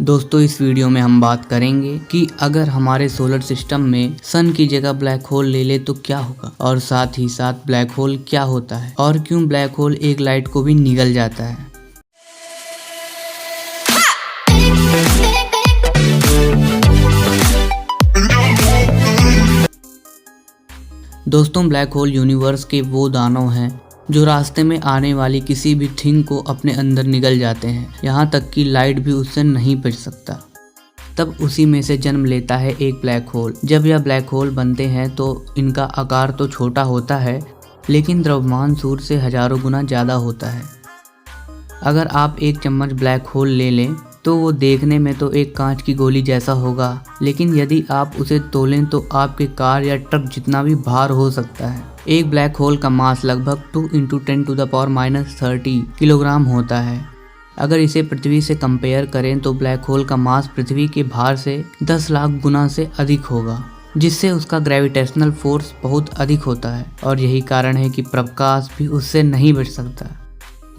दोस्तों इस वीडियो में हम बात करेंगे कि अगर हमारे सोलर सिस्टम में सन की जगह ब्लैक होल ले ले तो क्या होगा, और साथ ही साथ ब्लैक होल क्या होता है और क्यों ब्लैक होल एक लाइट को भी निगल जाता है। दोस्तों ब्लैक होल यूनिवर्स के वो दानव हैं जो रास्ते में आने वाली किसी भी थिंग को अपने अंदर निगल जाते हैं, यहाँ तक कि लाइट भी उससे नहीं बच सकता। तब उसी में से जन्म लेता है एक ब्लैक होल। जब यह ब्लैक होल बनते हैं तो इनका आकार तो छोटा होता है, लेकिन द्रव्यमान सूर्य से हजारों गुना ज़्यादा होता है। अगर आप एक चम्मच ब्लैक होल ले लें तो वो देखने में तो एक कांच की गोली जैसा होगा, लेकिन यदि आप उसे तोलें तो आपके कार या ट्रक जितना भी भार हो सकता है। एक ब्लैक होल का मास लगभग 2 × 10⁻³ किलोग्राम होता है। अगर इसे पृथ्वी से कंपेयर करें तो ब्लैक होल का मास पृथ्वी के भार से 10 लाख गुना से अधिक होगा, जिससे उसका ग्रेविटेशनल फोर्स बहुत अधिक होता है और यही कारण है कि प्रकाश भी उससे नहीं बच सकता।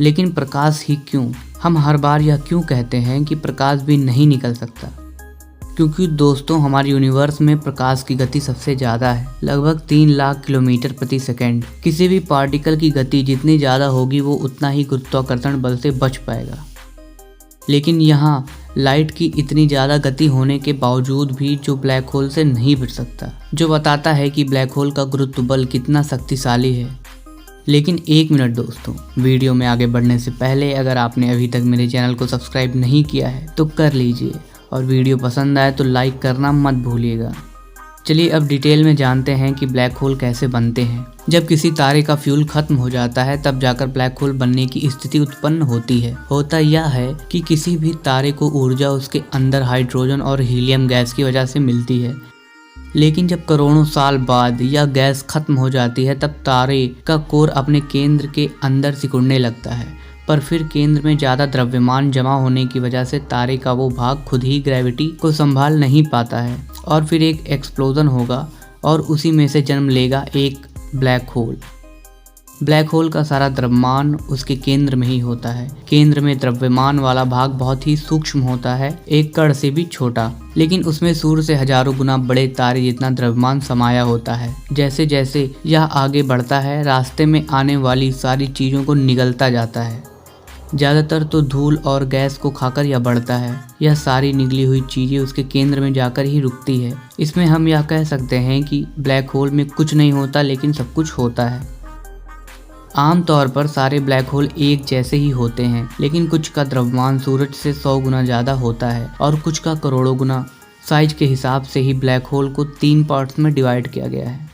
लेकिन प्रकाश ही क्यों? हम हर बार यह क्यों कहते हैं कि प्रकाश भी नहीं निकल सकता? क्योंकि दोस्तों हमारे यूनिवर्स में प्रकाश की गति सबसे ज़्यादा है, लगभग 3 लाख किलोमीटर प्रति सेकंड। किसी भी पार्टिकल की गति जितनी ज़्यादा होगी वो उतना ही गुरुत्वाकर्षण बल से बच पाएगा। लेकिन यहाँ लाइट की इतनी ज़्यादा गति होने के बावजूद भी जो ब्लैक होल से नहीं बच सकता, जो बताता है कि ब्लैक होल का गुरुत्व बल कितना शक्तिशाली है। लेकिन एक मिनट दोस्तों, वीडियो में आगे बढ़ने से पहले अगर आपने अभी तक मेरे चैनल को सब्सक्राइब नहीं किया है तो कर लीजिए, और वीडियो पसंद आए तो लाइक करना मत भूलिएगा। चलिए अब डिटेल में जानते हैं कि ब्लैक होल कैसे बनते हैं। जब किसी तारे का फ्यूल खत्म हो जाता है तब जाकर ब्लैक होल बनने की स्थिति उत्पन्न होती है। होता यह है कि किसी भी तारे को ऊर्जा उसके अंदर हाइड्रोजन और हीलियम गैस की वजह से मिलती है, लेकिन जब करोड़ों साल बाद यह गैस खत्म हो जाती है तब तारे का कोर अपने केंद्र के अंदर सिकुड़ने लगता है। पर फिर केंद्र में ज़्यादा द्रव्यमान जमा होने की वजह से तारे का वो भाग खुद ही ग्रेविटी को संभाल नहीं पाता है और फिर एक एक्सप्लोजन होगा और उसी में से जन्म लेगा एक ब्लैक होल। ब्लैक होल का सारा द्रव्यमान उसके केंद्र में ही होता है। केंद्र में द्रव्यमान वाला भाग बहुत ही सूक्ष्म होता है, एक कण से भी छोटा, लेकिन उसमें सूर्य से हजारों गुना बड़े तारे जितना द्रव्यमान समाया होता है। जैसे जैसे यह आगे बढ़ता है रास्ते में आने वाली सारी चीज़ों को निगलता जाता है। ज़्यादातर तो धूल और गैस को खाकर यह बढ़ता है। यह सारी निगली हुई चीज़ें उसके केंद्र में जाकर ही रुकती है। इसमें हम यह कह सकते हैं कि ब्लैक होल में कुछ नहीं होता लेकिन सब कुछ होता है। आमतौर पर सारे ब्लैक होल एक जैसे ही होते हैं, लेकिन कुछ का द्रव्यमान सूरज से 100 गुना ज़्यादा होता है और कुछ का करोड़ों गुना। साइज के हिसाब से ही ब्लैक होल को 3 पार्ट्स में डिवाइड किया गया है: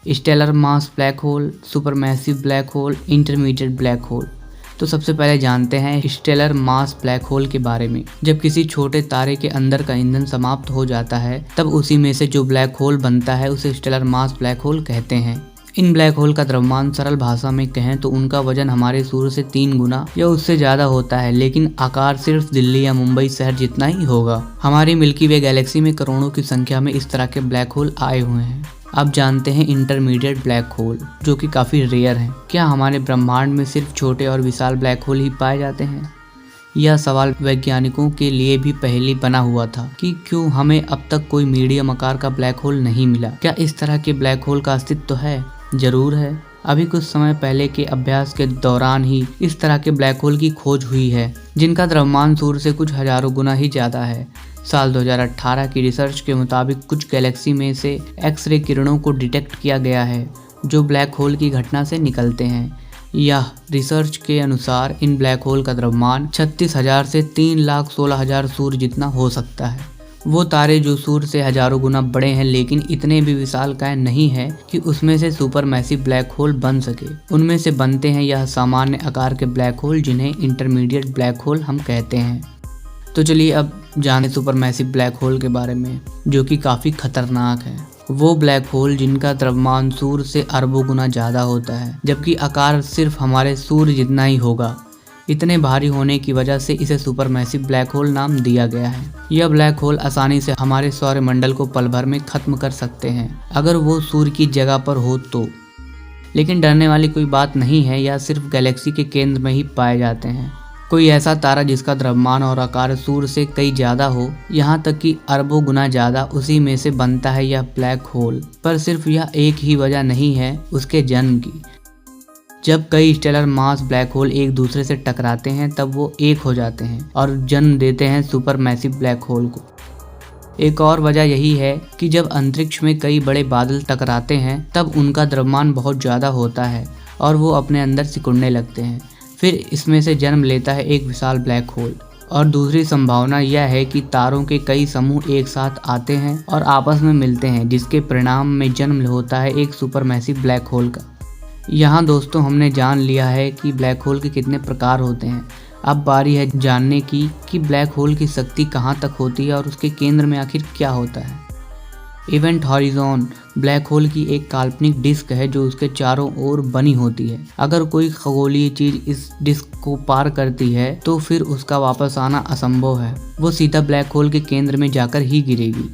stellar mass black hole, supermassive black hole, intermediate black hole. तो सबसे पहले जानते हैं स्टेलर मास ब्लैक होल के बारे में। जब किसी छोटे तारे के अंदर का ईंधन समाप्त हो जाता है तब उसी में से जो ब्लैक होल बनता है उसे स्टेलर मास ब्लैक होल कहते हैं। इन ब्लैक होल का द्रव्यमान सरल भाषा में कहें तो उनका वजन हमारे सूर्य से 3 गुना या उससे ज़्यादा होता है, लेकिन आकार सिर्फ दिल्ली या मुंबई शहर जितना ही होगा। हमारी मिल्की वे गैलेक्सी में करोड़ों की संख्या में इस तरह के ब्लैक होल आए हुए हैं। अब जानते हैं इंटरमीडिएट ब्लैक होल, जो कि काफ़ी रेयर हैं। क्या हमारे ब्रह्मांड में सिर्फ छोटे और विशाल ब्लैक होल ही पाए जाते हैं? यह सवाल वैज्ञानिकों के लिए भी पहेली बना हुआ था कि क्यों हमें अब तक कोई मीडियम आकार का ब्लैक होल नहीं मिला। क्या इस तरह के ब्लैक होल का अस्तित्व है? जरूर है। अभी कुछ समय पहले के अभ्यास के दौरान ही इस तरह के ब्लैक होल की खोज हुई है, जिनका द्रव्यमान सूर्य से कुछ हजारों गुना ही ज़्यादा है। साल 2018 की रिसर्च के मुताबिक कुछ गैलेक्सी में से एक्स-रे किरणों को डिटेक्ट किया गया है जो ब्लैक होल की घटना से निकलते हैं। यह रिसर्च के अनुसार इन ब्लैक होल का द्रव्यमान 36,000 से 3,16,000 सूर्य जितना हो सकता है। वो तारे जो सूर्य से हजारों गुना बड़े हैं लेकिन इतने भी विशालकाय नहीं है कि उसमें से सुपरमैसिव ब्लैक होल बन सके, उनमें से बनते हैं यह सामान्य आकार के ब्लैक होल जिन्हें इंटरमीडिएट ब्लैक होल हम कहते हैं। तो चलिए अब जाने सुपरमैसिव ब्लैक होल के बारे में, जो कि काफ़ी खतरनाक है। वो ब्लैक होल जिनका द्रव्यमान सूर्य से अरबों गुना ज़्यादा होता है, जबकि आकार सिर्फ हमारे सूर्य जितना ही होगा। इतने भारी होने की वजह से इसे सुपरमैसिव ब्लैक होल नाम दिया गया है। यह ब्लैक होल आसानी से हमारे सौरमंडल को पल भर में खत्म कर सकते हैं अगर वो सूर्य की जगह पर हो तो। लेकिन डरने वाली कोई बात नहीं है, यह सिर्फ गैलेक्सी के केंद्र में ही पाए जाते हैं। कोई ऐसा तारा जिसका द्रव्यमान और आकार सूर्य से कई ज्यादा हो, यहाँ तक कि अरबों गुना ज्यादा, उसी में से बनता है यह ब्लैक होल। पर सिर्फ यह एक ही वजह नहीं है उसके जन्म की। जब कई स्टेलर मास ब्लैक होल एक दूसरे से टकराते हैं तब वो एक हो जाते हैं और जन्म देते हैं सुपर मैसिव ब्लैक होल को। एक और वजह यही है कि जब अंतरिक्ष में कई बड़े बादल टकराते हैं तब उनका द्रव्यमान बहुत ज़्यादा होता है और वो अपने अंदर सिकुड़ने लगते हैं। फिर इसमें से जन्म लेता है एक विशाल ब्लैक होल। और दूसरी संभावना यह है कि तारों के कई समूह एक साथ आते हैं और आपस में मिलते हैं, जिसके परिणाम में जन्म होता है एक सुपर मैसिव ब्लैक होल का। यहाँ दोस्तों हमने जान लिया है कि ब्लैक होल के कितने प्रकार होते हैं। अब बारी है जानने की कि ब्लैक होल की शक्ति कहाँ तक होती है और उसके केंद्र में आखिर क्या होता है। इवेंट हॉरिजॉन ब्लैक होल की एक काल्पनिक डिस्क है जो उसके चारों ओर बनी होती है। अगर कोई खगोलीय चीज इस डिस्क को पार करती है तो फिर उसका वापस आना असंभव है। वो सीधा ब्लैक होल के केंद्र में जाकर ही गिरेगी।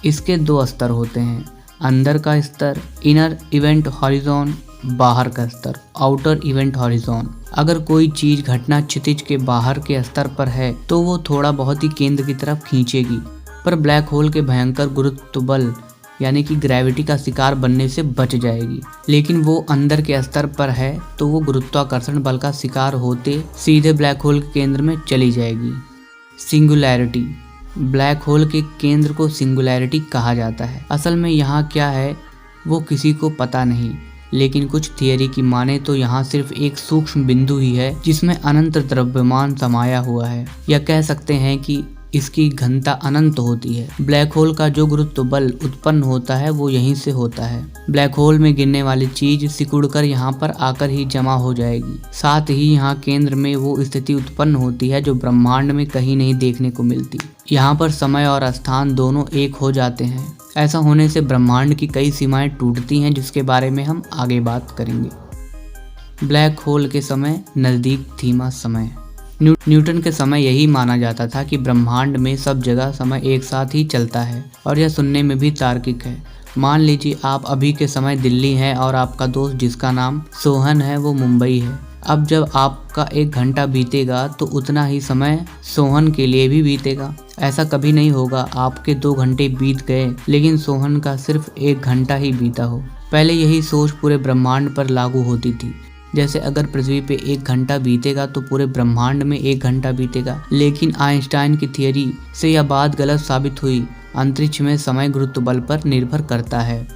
इसके 2 स्तर होते हैं, अंदर का स्तर इनर इवेंट हॉरिजॉन, बाहर का स्तर आउटर इवेंट हॉरिजॉन। अगर कोई चीज घटना क्षितिज के बाहर के स्तर पर है तो वो थोड़ा बहुत ही केंद्र की तरफ खींचेगी, पर ब्लैक होल के भयंकर गुरुत्व बल यानी कि ग्रेविटी का शिकार बनने से बच जाएगी। लेकिन वो अंदर के स्तर पर है तो वो गुरुत्वाकर्षण बल का शिकार होते सीधे ब्लैक होल के केंद्र में चली जाएगी। सिंगुलैरिटी ब्लैक होल के केंद्र को सिंगुलैरिटी कहा जाता है। असल में यहाँ क्या है वो किसी को पता नहीं, लेकिन कुछ थियरी की माने तो यहाँ सिर्फ एक सूक्ष्म बिंदु ही है जिसमें अनंत द्रव्यमान समाया हुआ है, या कह सकते हैं कि इसकी घनता अनंत होती है। ब्लैक होल का जो गुरुत्व बल उत्पन्न होता है वो यहीं से होता है। ब्लैक होल में गिरने वाली चीज सिकुड़कर यहाँ पर आकर ही जमा हो जाएगी। साथ ही यहाँ केंद्र में वो स्थिति उत्पन्न होती है जो ब्रह्मांड में कहीं नहीं देखने को मिलती। यहाँ पर समय और स्थान दोनों एक हो जाते हैं। ऐसा होने से ब्रह्मांड की कई सीमाएं टूटती हैं, जिसके बारे में हम आगे बात करेंगे। ब्लैक होल के समय नजदीक धीमा समय। न्यूटन के समय यही माना जाता था कि ब्रह्मांड में सब जगह समय एक साथ ही चलता है, और यह सुनने में भी तार्किक है। मान लीजिए आप अभी के समय दिल्ली हैं और आपका दोस्त जिसका नाम सोहन है वो मुंबई है। अब जब आपका 1 घंटा बीतेगा तो उतना ही समय सोहन के लिए भी बीतेगा। ऐसा कभी नहीं होगा आपके 2 घंटे बीत गए लेकिन सोहन का सिर्फ 1 घंटा ही बीता हो। पहले यही सोच पूरे ब्रह्मांड पर लागू होती थी। जैसे अगर पृथ्वी पे 1 घंटा बीतेगा तो पूरे ब्रह्मांड में 1 घंटा बीतेगा। लेकिन आइंस्टाइन की थियरी से यह बात गलत साबित हुई। अंतरिक्ष में समय गुरुत्व बल पर निर्भर करता है।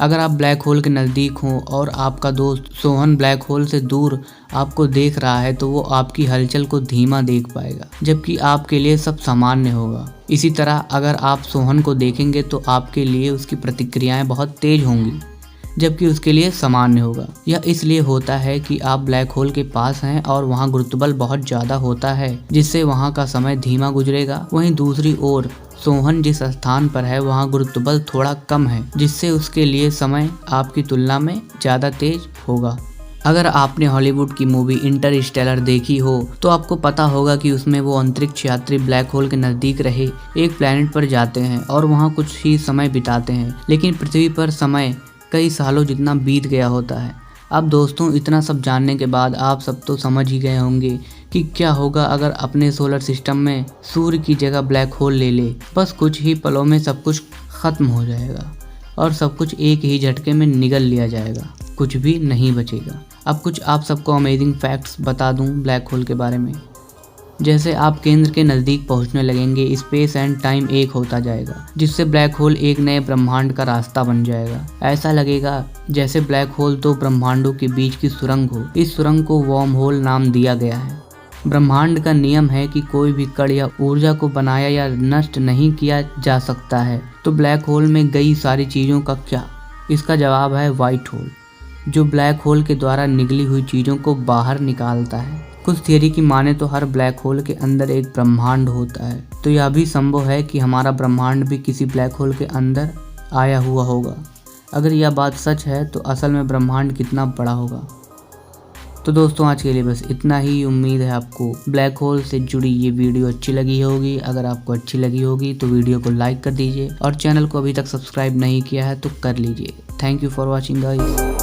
अगर आप ब्लैक होल के नज़दीक हों और आपका दोस्त सोहन ब्लैक होल से दूर आपको देख रहा है तो वो आपकी हलचल को धीमा देख पाएगा, जबकि आपके लिए सब सामान्य होगा। इसी तरह अगर आप सोहन को देखेंगे तो आपके लिए उसकी प्रतिक्रियाएं बहुत तेज होंगी, जबकि उसके लिए सामान्य होगा। यह इसलिए होता है कि आप ब्लैक होल के पास हैं और वहाँ गुरुत्वबल बहुत ज़्यादा होता है, जिससे वहाँ का समय धीमा गुजरेगा। वहीं दूसरी ओर सोहन जिस स्थान पर है वहाँ गुरुत्वबल थोड़ा कम है, जिससे उसके लिए समय आपकी तुलना में ज़्यादा तेज होगा। अगर आपने हॉलीवुड की मूवी इंटरस्टेलर देखी हो तो आपको पता होगा कि उसमें वो अंतरिक्ष यात्री ब्लैक होल के नज़दीक रहे एक प्लैनेट पर जाते हैं और वहाँ कुछ ही समय बिताते हैं, लेकिन पृथ्वी पर समय कई सालों जितना बीत गया होता है। अब दोस्तों, इतना सब जानने के बाद आप सब तो समझ ही गए होंगे कि क्या होगा अगर अपने सोलर सिस्टम में सूर्य की जगह ब्लैक होल ले ले। बस कुछ ही पलों में सब कुछ खत्म हो जाएगा और सब कुछ एक ही झटके में निगल लिया जाएगा, कुछ भी नहीं बचेगा। अब कुछ आप सबको अमेजिंग फैक्ट्स बता दूं ब्लैक होल के बारे में। जैसे आप केंद्र के नज़दीक पहुंचने लगेंगे, स्पेस एंड टाइम एक होता जाएगा, जिससे ब्लैक होल एक नए ब्रह्मांड का रास्ता बन जाएगा। ऐसा लगेगा जैसे ब्लैक होल 2 ब्रह्मांडों के बीच की सुरंग हो। इस सुरंग को वर्म होल नाम दिया गया है। ब्रह्मांड का नियम है कि कोई भी कण या ऊर्जा को बनाया या नष्ट नहीं किया जा सकता है। तो ब्लैक होल में गई सारी चीज़ों का क्या? इसका जवाब है व्हाइट होल, जो ब्लैक होल के द्वारा निकली हुई चीज़ों को बाहर निकालता है। कुछ थियरी की माने तो हर ब्लैक होल के अंदर एक ब्रह्मांड होता है, तो यह भी संभव है कि हमारा ब्रह्मांड भी किसी ब्लैक होल के अंदर आया हुआ होगा। अगर यह बात सच है तो असल में ब्रह्मांड कितना बड़ा होगा। तो दोस्तों, आज के लिए बस इतना ही। उम्मीद है आपको ब्लैक होल से जुड़ी ये वीडियो अच्छी लगी होगी। अगर आपको अच्छी लगी होगी तो वीडियो को लाइक कर दीजिए और चैनल को अभी तक सब्सक्राइब नहीं किया है तो कर लीजिए। Thank you for watching guys.